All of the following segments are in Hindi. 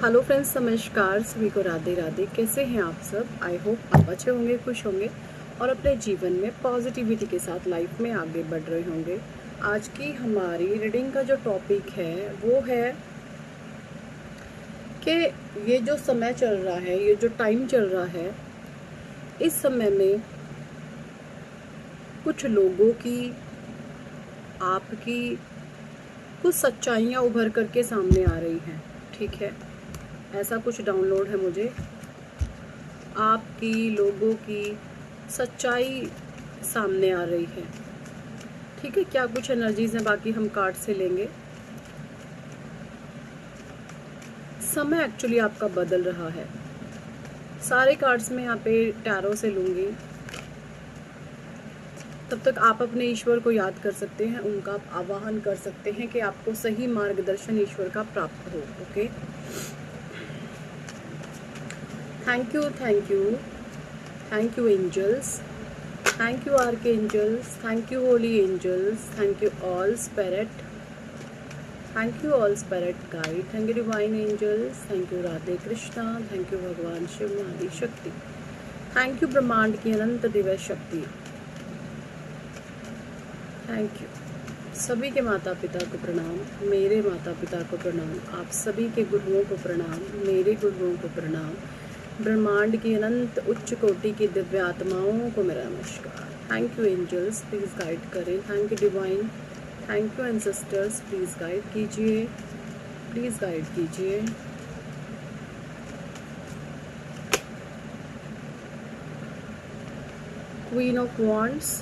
हेलो फ्रेंड्स, नमस्कार। सभी को राधे राधे। कैसे हैं आप सब? आई होप आप अच्छे होंगे, खुश होंगे और अपने जीवन में पॉजिटिविटी के साथ लाइफ में आगे बढ़ रहे होंगे। आज की हमारी रीडिंग का जो टॉपिक है वो है कि ये जो समय चल रहा है, ये जो टाइम चल रहा है, इस समय में कुछ लोगों की, आपकी कुछ सच्चाइयाँ उभर करके सामने आ रही हैं। ठीक है, ऐसा कुछ डाउनलोड है मुझे। आपकी, लोगों की सच्चाई सामने आ रही है। ठीक है, क्या कुछ एनर्जीज हैं, बाकी हम कार्ड से लेंगे। समय एक्चुअली आपका बदल रहा है। सारे कार्ड्स में यहाँ पे टैरो से लूँगी। तब तक आप अपने ईश्वर को याद कर सकते हैं, उनका आप आवाहन कर सकते हैं कि आपको सही मार्गदर्शन ईश्वर का प्राप्त हो। Okay, thank you, thank you, thank you angels, thank you archangels, thank you holy angels, thank you all spirit, thank you all spirit guide, thank you divine angels, thank you Radhe Krishna, thank you भगवान शिव आदि शक्ति, thank you ब्रह्मांड की अनंत दिव्य शक्ति, थैंक यू। सभी के माता पिता को प्रणाम, मेरे माता पिता को प्रणाम, आप सभी के गुरुओं को प्रणाम, मेरे गुरुओं को प्रणाम, ब्रह्मांड की अनंत उच्च कोटि की दिव्य आत्माओं को मेरा नमस्कार। Thank you angels, please guide करें। Thank you divine, thank you ancestors, please guide कीजिए, प्लीज़ गाइड कीजिए। Queen of wands,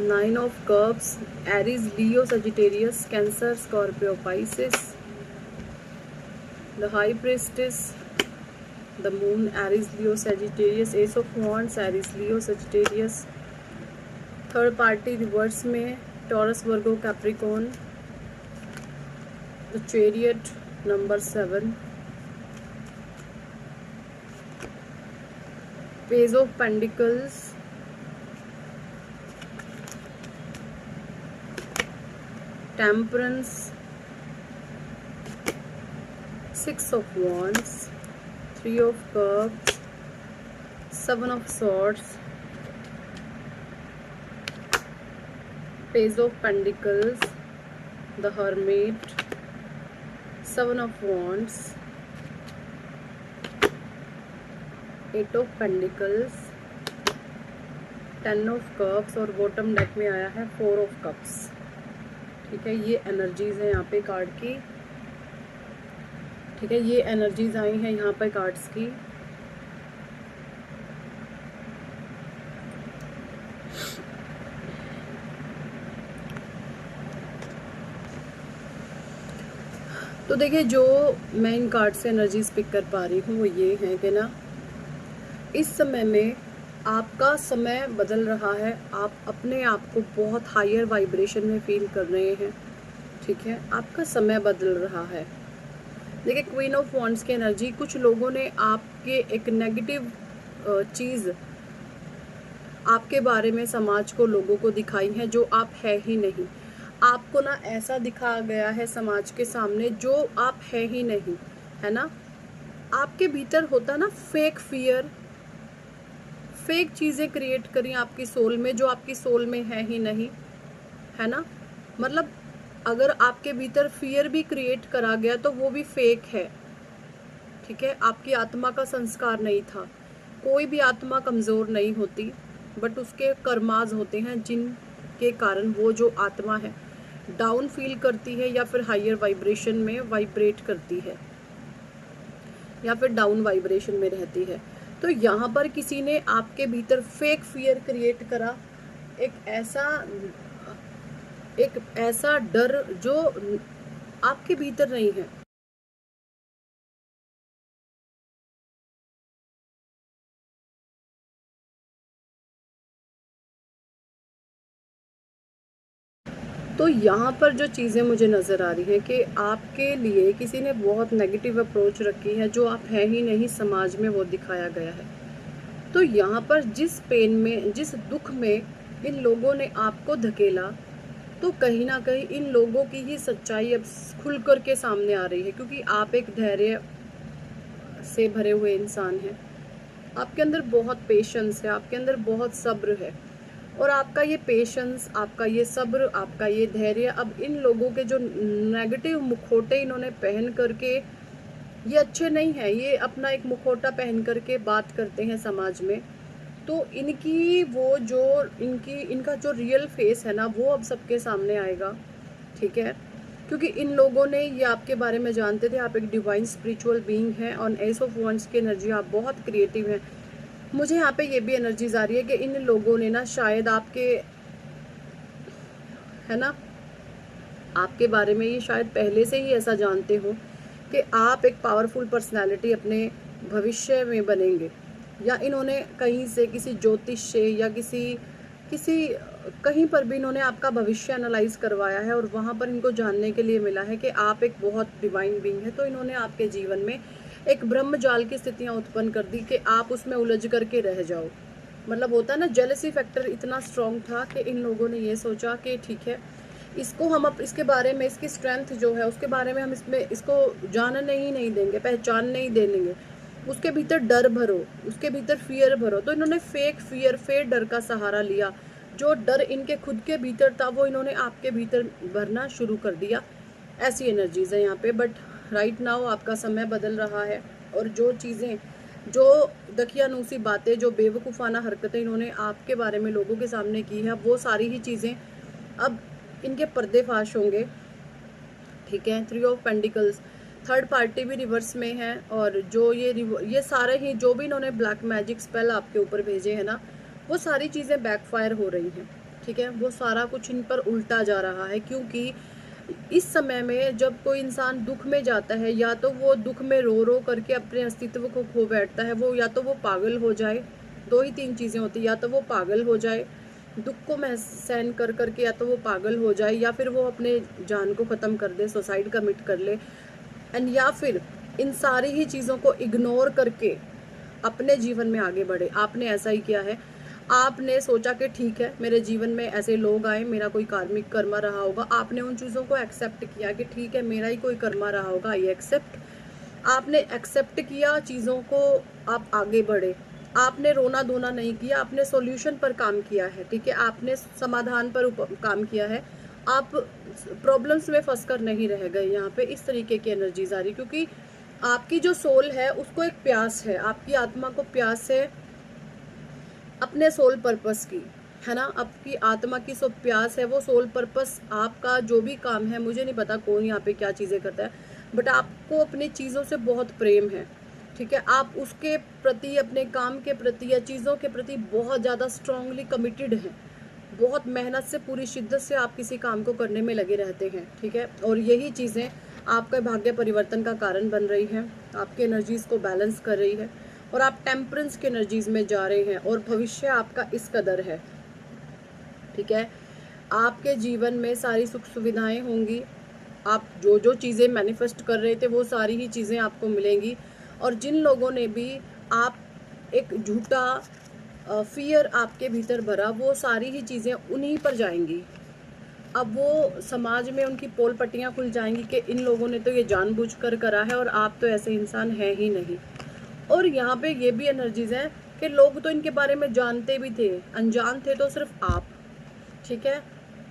9 of cups, Aries, Leo, Sagittarius, Cancer, Scorpio, Pisces, the high priestess, the moon, Aries, Leo, Sagittarius, ace of wands, Aries, Leo, Sagittarius, third party reverse में Taurus, Virgo, Capricorn, the chariot, number 7, page of pentacles, temperance, 6 of wands, 3 of cups, 7 of swords, page of pentacles, the hermit, 7 of wands, 8 of pentacles, 10 of cups और बॉटम डेक में आया है 4 of cups। ठीक है, ये एनर्जीज है यहाँ पे कार्ड की। ठीक है, ये एनर्जीज आई हैं यहाँ पर कार्ड्स की। तो देखिए, जो मैं इन कार्ड से एनर्जीज पिक कर पा रही हूँ वो ये है कि ना, इस समय में आपका समय बदल रहा है। आप अपने आप को बहुत हायर वाइब्रेशन में फील कर रहे हैं। ठीक है, आपका समय बदल रहा है। देखिए, क्वीन ऑफ वॉन्ड्स की एनर्जी, कुछ लोगों ने आपके एक नेगेटिव चीज़ आपके बारे में समाज को, लोगों को दिखाई है जो आप है ही नहीं। आपको ना ऐसा दिखाया गया है समाज के सामने जो आप है ही नहीं, है ना। आपके भीतर होता ना फेक फियर, फेक चीज़ें क्रिएट करी आपकी सोल में जो आपकी सोल में है ही नहीं, है ना। मतलब अगर आपके भीतर फियर भी क्रिएट करा गया तो वो भी फेक है। ठीक है, आपकी आत्मा का संस्कार नहीं था। कोई भी आत्मा कमज़ोर नहीं होती, बट उसके कर्माज होते हैं जिनके कारण वो जो आत्मा है डाउन फील करती है या फिर हायर वाइब्रेशन में वाइब्रेट करती है या फिर डाउन वाइब्रेशन में रहती है। तो यहाँ पर किसी ने आपके भीतर फेक फियर क्रिएट करा, एक ऐसा डर जो आपके भीतर नहीं है। तो यहाँ पर जो चीज़ें मुझे नज़र आ रही हैं कि आपके लिए किसी ने बहुत नेगेटिव अप्रोच रखी है जो आप है ही नहीं, समाज में वो दिखाया गया है। तो यहाँ पर जिस पेन में, जिस दुख में इन लोगों ने आपको धकेला, तो कहीं ना कहीं इन लोगों की ही सच्चाई अब खुल कर के सामने आ रही है, क्योंकि आप एक धैर्य से भरे हुए इंसान हैं। आपके अंदर बहुत पेशेंस है, आपके अंदर बहुत सब्र है, और आपका ये पेशेंस, आपका ये सब्र, आपका ये धैर्य अब इन लोगों के जो नेगेटिव मुखौटे इन्होंने पहन करके, ये अच्छे नहीं है, ये अपना एक मुखौटा पहन करके बात करते हैं समाज में, तो इनकी वो जो इनका जो रियल फेस है ना, वो अब सबके सामने आएगा। ठीक है, क्योंकि इन लोगों ने, ये आपके बारे में जानते थे, आप एक डिवाइन स्पिरिचुअल बीइंग हैं, और एस ऑफ वंस की एनर्जी, आप बहुत क्रिएटिव हैं। मुझे यहाँ पे ये भी एनर्जीज आ रही है कि इन लोगों ने ना शायद आपके, है ना, आपके बारे में ये शायद पहले से ही ऐसा जानते हो कि आप एक पावरफुल पर्सनालिटी अपने भविष्य में बनेंगे, या इन्होंने कहीं से किसी ज्योतिष से या किसी किसी कहीं पर भी इन्होंने आपका भविष्य एनालाइज करवाया है, और वहाँ पर इनको जानने के लिए मिला है कि आप एक बहुत डिवाइन बीइंग है, तो इन्होंने आपके जीवन में एक ब्रह्म जाल की स्थितियाँ उत्पन्न कर दी कि आप उसमें उलझ करके रह जाओ। मतलब होता है ना, जेलसी फैक्टर इतना स्ट्रॉन्ग था कि इन लोगों ने ये सोचा कि ठीक है, इसको हम अब इसके बारे में, इसकी स्ट्रेंथ जो है उसके बारे में हम इसको जानने ही नहीं देंगे, पहचानने ही दे देंगे। उसके भीतर डर भरो, उसके भीतर फियर भरो। तो इन्होंने फेक फियर, फेक डर का सहारा लिया। जो डर इनके खुद के भीतर था वो इन्होंने आपके भीतर भरना शुरू कर दिया। ऐसी एनर्जीज है यहाँ पे। बट राइट नाउ आपका समय बदल रहा है, और जो चीज़ें, जो दकियानूसी बातें, जो बेवकूफ़ाना हरकतें इन्होंने आपके बारे में लोगों के सामने की है, वो सारी ही चीज़ें अब इनके पर्देफाश होंगे। ठीक है, 3 ऑफ पेंटिकल्स, थर्ड पार्टी भी रिवर्स में है, और जो ये सारे ही जो भी इन्होंने ब्लैक मैजिक स्पेल आपके ऊपर भेजे हैं ना, वो सारी चीज़ें बैकफायर हो रही हैं। ठीक है, वो सारा कुछ इन पर उल्टा जा रहा है, क्योंकि इस समय में जब कोई इंसान दुख में जाता है, या तो वो दुख में रो रो करके अपने अस्तित्व को खो बैठता है, वो या तो वो पागल हो जाए, 2 ही 3 चीज़ें होती है, या तो वो पागल हो जाए दुख को सहन कर करके, या तो वो पागल हो जाए, या फिर वो अपने जान को ख़त्म कर दे, सुसाइड कमिट कर ले, एंड या फिर इन सारी ही चीज़ों को इग्नोर करके अपने जीवन में आगे बढ़े। आपने ऐसा ही किया है। आपने सोचा कि ठीक है, मेरे जीवन में ऐसे लोग आए, मेरा कोई कार्मिक कर्मा रहा होगा, आपने उन चीज़ों को एक्सेप्ट किया कि ठीक है, मेरा ही कोई कर्मा रहा होगा, ये एक्सेप्ट, आपने एक्सेप्ट किया चीज़ों को, आप आगे बढ़े। आपने रोना धोना नहीं किया, आपने सॉल्यूशन पर काम किया है। ठीक है, आपने समाधान पर काम किया है, आप प्रॉब्लम्स में फंस कर नहीं रह गए। यहाँ पे इस तरीके की एनर्जीज आ रही, क्योंकि आपकी जो सोल है उसको एक प्यास है, आपकी आत्मा को प्यास है अपने सोल पर्पस की, है ना, आपकी आत्मा की सो प्यास है, वो सोल पर्पस आपका जो भी काम है, मुझे नहीं पता कौन यहाँ पे क्या चीज़ें करता है, बट आपको अपनी चीज़ों से बहुत प्रेम है। ठीक है, आप उसके प्रति, अपने काम के प्रति या चीज़ों के प्रति बहुत ज़्यादा स्ट्रांगली कमिटेड हैं। बहुत मेहनत से, पूरी शिद्दत से आप किसी काम को करने में लगे रहते हैं। ठीक है, और यही चीज़ें आपके भाग्य परिवर्तन का कारण बन रही हैं, आपकी एनर्जीज़ को बैलेंस कर रही है, और आप टेम्परेंस की एनर्जीज़ में जा रहे हैं, और भविष्य आपका इस कदर है। ठीक है, आपके जीवन में सारी सुख सुविधाएं होंगी, आप जो जो चीज़ें मैनिफेस्ट कर रहे थे वो सारी ही चीज़ें आपको मिलेंगी। और जिन लोगों ने भी आप एक झूठा फियर आपके भीतर भरा, वो सारी ही चीज़ें उन्हीं पर जाएंगी। अब वो समाज में उनकी पोल पट्टियाँ खुल जाएंगी कि इन लोगों ने तो ये जानबूझकर करा है, और आप तो ऐसे इंसान हैं ही नहीं। और यहाँ पे ये भी एनर्जीज हैं कि लोग तो इनके बारे में जानते भी थे, अनजान थे तो सिर्फ आप। ठीक है,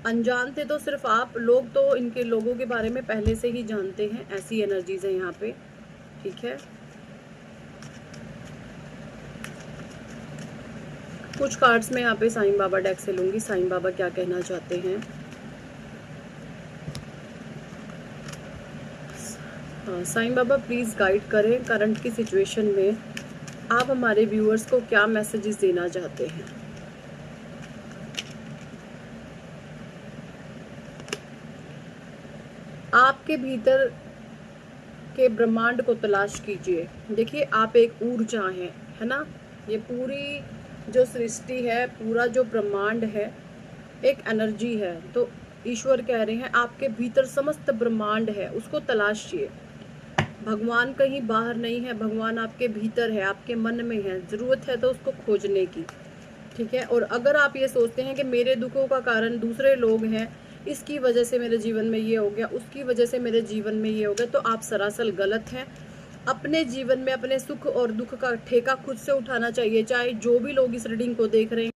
अनजान थे तो सिर्फ आप, लोग तो इनके लोगों के बारे में पहले से ही जानते हैं। ऐसी एनर्जीज है यहाँ पे। ठीक है, कुछ कार्ड्स में यहाँ पे साईं बाबा डेक से लूंगी, साईं बाबा क्या कहना चाहते हैं। हाँ, साईं बाबा प्लीज़ गाइड करें, करंट की सिचुएशन में आप हमारे व्यूअर्स को क्या मैसेजेस देना चाहते हैं। आपके भीतर के ब्रह्मांड को तलाश कीजिए। देखिए, आप एक ऊर्जा हैं, है ना, ये पूरी जो सृष्टि है, पूरा जो ब्रह्मांड है, एक एनर्जी है। तो ईश्वर कह रहे हैं आपके भीतर समस्त ब्रह्मांड है, उसको तलाशिए। भगवान कहीं बाहर नहीं है, भगवान आपके भीतर है, आपके मन में है, ज़रूरत है तो उसको खोजने की। ठीक है, और अगर आप ये सोचते हैं कि मेरे दुखों का कारण दूसरे लोग हैं, इसकी वजह से मेरे जीवन में ये हो गया, उसकी वजह से मेरे जीवन में ये हो गया, तो आप सरासर गलत हैं। अपने जीवन में अपने सुख और दुख का ठेका खुद से उठाना चाहिए। चाहे जो भी लोग इस रीडिंग को देख रहे हैं